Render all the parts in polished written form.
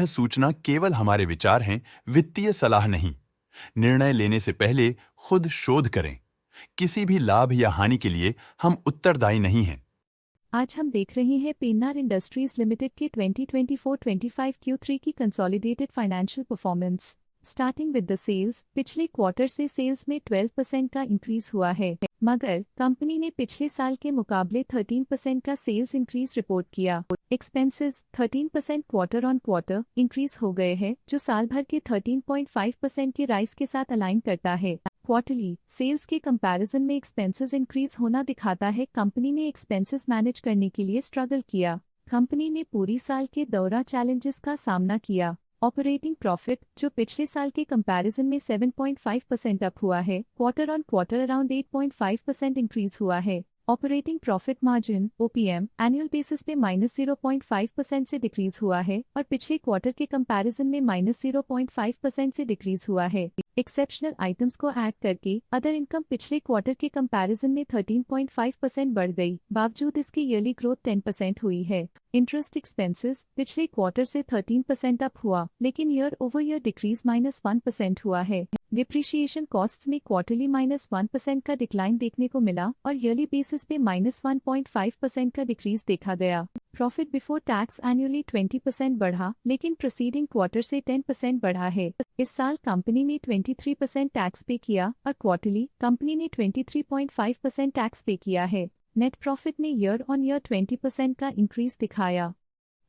सूचना केवल हमारे विचार हैं, वित्तीय सलाह नहीं। निर्णय लेने से पहले खुद शोध करें। किसी भी लाभ या हानि के लिए हम उत्तरदायी नहीं हैं। आज हम देख रहे हैं पेन्नार इंडस्ट्रीज लिमिटेड के 2024-25 Q3 की consolidated financial performance. Starting with the sales, पिछले क्वार्टर से सेल्स में 12% का इंक्रीज हुआ है, मगर कंपनी ने पिछले साल के मुकाबले 13% का सेल्स इंक्रीज रिपोर्ट किया। Expenses 13% quarter on quarter increase हो गए हैं, जो साल भर के 13.5% के राइज के साथ अलाइन करता है। क्वार्टरली सेल्स के कंपैरिजन में एक्सपेंसेस इंक्रीज होना दिखाता है कंपनी ने एक्सपेंसेस मैनेज करने के लिए स्ट्रगल किया। कंपनी ने पूरी साल के दौरान चैलेंजेस का सामना किया। ऑपरेटिंग प्रॉफिट, जो पिछले साल के कंपैरिजन में 7.5% अप हुआ है, quarter on quarter around 8.5% increase हुआ है। Operating profit margin OPM annual basis पे -0.5% से डिक्रीज हुआ है और पिछले क्वार्टर के कंपैरिजन में -0.5% से डिक्रीज हुआ है। एक्सेप्शनल आइटम्स को ऐड करके अदर इनकम पिछले क्वार्टर के कंपैरिजन में 13.5% बढ़ गई, बावजूद इसकी ईयरली ग्रोथ 10% हुई है। इंटरेस्ट एक्सपेंसेस पिछले क्वार्टर से 13% अप हुआ, लेकिन ईयर ओवर ईयर डिक्रीज -1% हुआ है। डिप्रिशिएशन कॉस्ट्स में क्वार्टरली -1% का डिक्लाइन देखने को मिला और ईयरली बेसिस पे -1.5% का डिक्रीज देखा गया। प्रॉफिट बिफोर टैक्स एनुअली 20% बढ़ा, लेकिन प्रोसीडिंग क्वार्टर से 10% बढ़ा है। इस साल कंपनी ने 23% टैक्स पे किया और क्वार्टरली कंपनी ने 23.5% टैक्स पे किया है। नेट प्रॉफिट ने ईयर ऑन ईयर 20% का इंक्रीज दिखाया,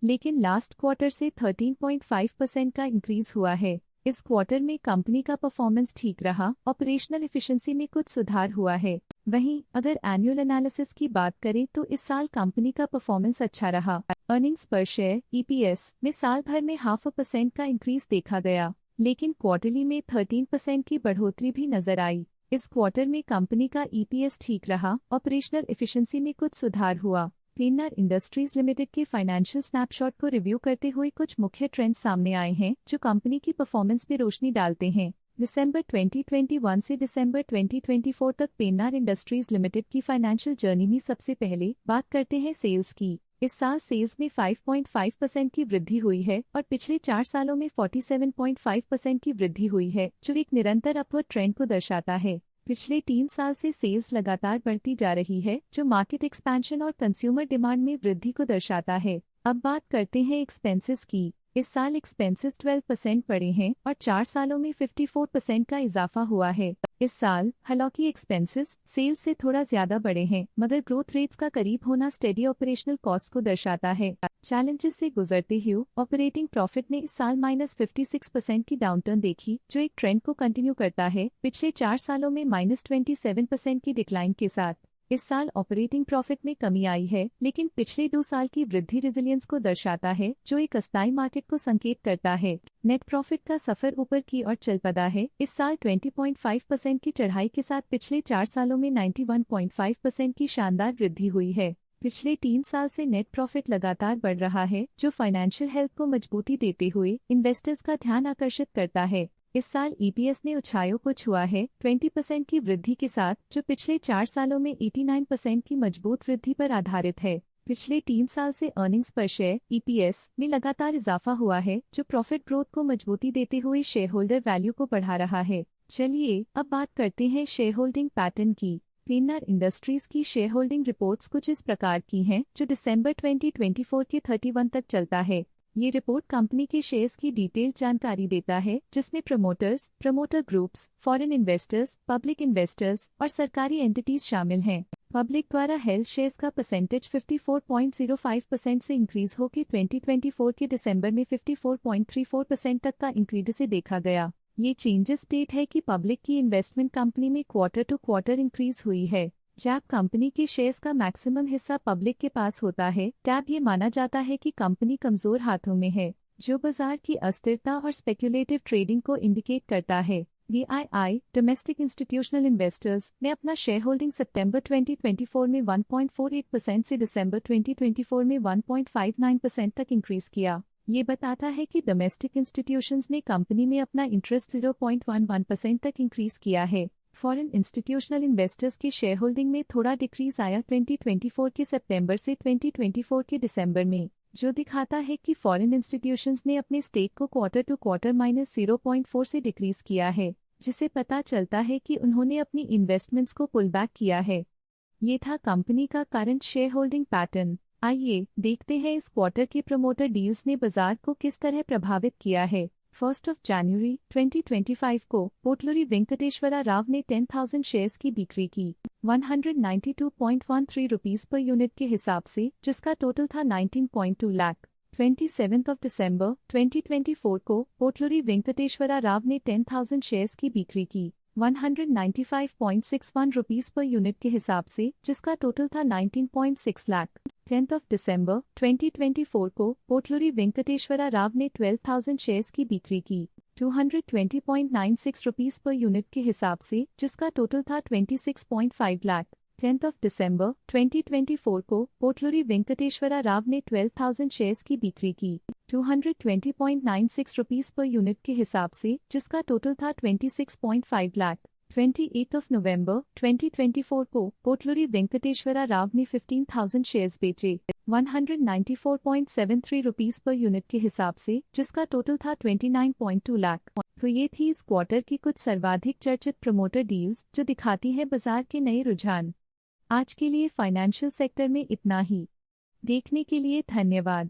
लेकिन लास्ट क्वार्टर से 13.5% का इंक्रीज हुआ है। इस क्वार्टर में कंपनी का परफॉर्मेंस ठीक रहा, ऑपरेशनल एफिशिएंसी में कुछ सुधार हुआ है। वहीं अगर एनुअल एनालिसिस की बात करें तो इस साल कंपनी का परफॉर्मेंस अच्छा रहा। अर्निंग्स पर शेयर EPS में साल भर में 0.5% का इंक्रीज देखा गया, लेकिन क्वार्टरली में 13% की बढ़ोतरी भी नजर आई। इस क्वार्टर में कंपनी का EPS ठीक रहा, ऑपरेशनल एफिशिएंसी में कुछ सुधार हुआ। पेन्नार इंडस्ट्रीज लिमिटेड के फाइनेंशियल स्नैपशॉट को रिव्यू करते हुए कुछ मुख्य ट्रेंड्स सामने आए हैं जो कंपनी की परफॉर्मेंस में रोशनी डालते हैं। दिसंबर 2021 से दिसंबर 2024 तक पेन्नार इंडस्ट्रीज लिमिटेड की फाइनेंशियल जर्नी में सबसे पहले बात करते हैं सेल्स की। इस साल सेल्स में 5.5% की वृद्धि हुई है और पिछले 4 सालों में 47.5% की वृद्धि हुई है, जो एक निरंतर अपवर्ड ट्रेंड को दर्शाता है। पिछले 3 साल से सेल्स लगातार बढ़ती जा रही है, जो मार्केट एक्सपेंशन और कंज्यूमर डिमांड में वृद्धि को दर्शाता है। अब बात करते हैं एक्सपेंसेस की। इस साल एक्सपेंसेस 12% बढ़े हैं और 4 सालों में 54% का इजाफा हुआ है। इस साल हालांकि एक्सपेंसेस सेल्स से थोड़ा ज्यादा बढ़े हैं, मगर ग्रोथ रेट्स का करीब होना स्टेडी ऑपरेशनल कॉस्ट को दर्शाता है। चैलेंजेस से गुजरते हुए ऑपरेटिंग प्रॉफिट ने इस साल -56% की डाउनटर्न देखी, जो एक ट्रेंड को कंटिन्यू करता है, पिछले 4 सालों में -27% की डिक्लाइन के साथ। इस साल ऑपरेटिंग प्रॉफिट में कमी आई है, लेकिन पिछले 2 साल की वृद्धि रेजिलियंस को दर्शाता है, जो एक अस्थायी मार्केट को संकेत करता है। नेट प्रॉफिट का सफर ऊपर की ओर चल पड़ा है। इस साल 20.5% की चढ़ाई के साथ पिछले 4 सालों में 91.5% की शानदार वृद्धि हुई है। पिछले 3 साल से नेट प्रॉफिट लगातार बढ़ रहा है, जो फाइनेंशियल हेल्थ को मजबूती देते हुए इन्वेस्टर्स का ध्यान आकर्षित करता है। इस साल EPS ने ऊंचाइयों को छुआ है 20% की वृद्धि के साथ, जो पिछले 4 सालों में 89% की मजबूत वृद्धि पर आधारित है। पिछले 3 साल से अर्निंग्स पर शेयर EPS में लगातार इजाफा हुआ है, जो प्रॉफिट ग्रोथ को मजबूती देते हुए शेयर होल्डर वैल्यू को बढ़ा रहा है। चलिए अब बात करते हैं शेयर होल्डिंग पैटर्न की। पेन्नार इंडस्ट्रीज की शेयर होल्डिंग रिपोर्ट्स कुछ इस प्रकार की हैं, जो दिसंबर 2024 के 31 तक चलता है। ये रिपोर्ट कंपनी के शेयर्स की डिटेल्ड जानकारी देता है, जिसमें promoters, promoter groups, foreign investors, public investors और सरकारी एंटिटीज शामिल हैं। पब्लिक द्वारा हेल्ड शेयर्स का परसेंटेज 54.05% से इंक्रीज होकर 2024 के दिसंबर में 54.34% तक का इंक्रीज से देखा गया। ये चेंजेस स्टेट है कि पब्लिक की इन्वेस्टमेंट कंपनी में क्वार्टर टू क्वार्टर इंक्रीज हुई है। जब कंपनी के शेयर्स का मैक्सिमम हिस्सा पब्लिक के पास होता है, तब ये माना जाता है कि कंपनी कमजोर हाथों में है, जो बाजार की अस्थिरता और स्पेक्युलेटिव ट्रेडिंग को इंडिकेट करता है। DII डोमेस्टिक इंस्टीट्यूशनल इन्वेस्टर्स ने अपना शेयर होल्डिंग सितंबर 2024 में 1.48% से दिसंबर 2024 में 1.59% तक इंक्रीज किया। ये बताता है कि डोमेस्टिक इंस्टीट्यूशंस ने कंपनी में अपना इंटरेस्ट 0.11% तक इंक्रीज किया है। फॉरेन इंस्टीट्यूशनल इन्वेस्टर्स के शेयर होल्डिंग में थोड़ा डिक्रीज आया 2024 के सितंबर से 2024 के दिसंबर में। जो दिखाता है कि फॉरेन इंस्टीट्यूशंस ने अपने स्टेक को क्वार्टर टू क्वार्टर -0.4 से डिक्रीज किया है, जिसे पता चलता है कि उन्होंने अपनी इन्वेस्टमेंट्स को पुल बैक किया है। ये था कंपनी का करंट शेयर होल्डिंग पैटर्न। आइए देखते हैं इस क्वार्टर के प्रमोटर डील्स ने बाजार को किस तरह प्रभावित किया है। 1 जनवरी 2025 को पोटलूरी वेंकटेश्वरा राव ने 10,000 शेयर्स की बिक्री की 192.13 रुपीस पर यूनिट के हिसाब से, जिसका टोटल था 19.2 लाख। 27 दिसंबर 2024 को पोटलूरी वेंकटेश्वरा राव ने 10,000 शेयर्स की बिक्री की 195.61 रुपीस पर यूनिट के हिसाब से, जिसका टोटल था 19.6 लाख। 10 दिसंबर 2024 को पोटलूरी वेंकटेश्वरा राव ने 12,000 शेयर्स की बिक्री की 220.96 रुपीस पर यूनिट के हिसाब से, जिसका टोटल था 26.5 लाख। 10 दिसंबर 2024 को पोटलूरी वेंकटेश्वरा राव ने 12,000 शेयर्स की बिक्री की 220.96 रुपीस पर यूनिट के हिसाब से, जिसका टोटल था 26.5 लाख। 28 नवंबर 2024 को पोटलूरी वेंकटेश्वरा राव ने 15,000 शेयर्स बेचे 194.73 रुपीस पर यूनिट के हिसाब से, जिसका टोटल था 29.2 लाख। तो ये थी इस क्वार्टर की कुछ सर्वाधिक चर्चित प्रमोटर डील्स, जो दिखाती है बाजार के नए रुझान। आज के लिए फाइनेंशियल सेक्टर में इतना ही। देखने के लिए धन्यवाद।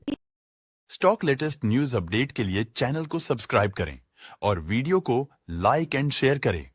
स्टॉक लेटेस्ट न्यूज अपडेट के लिए चैनल को सब्सक्राइब करें और वीडियो को लाइक एंड शेयर करें।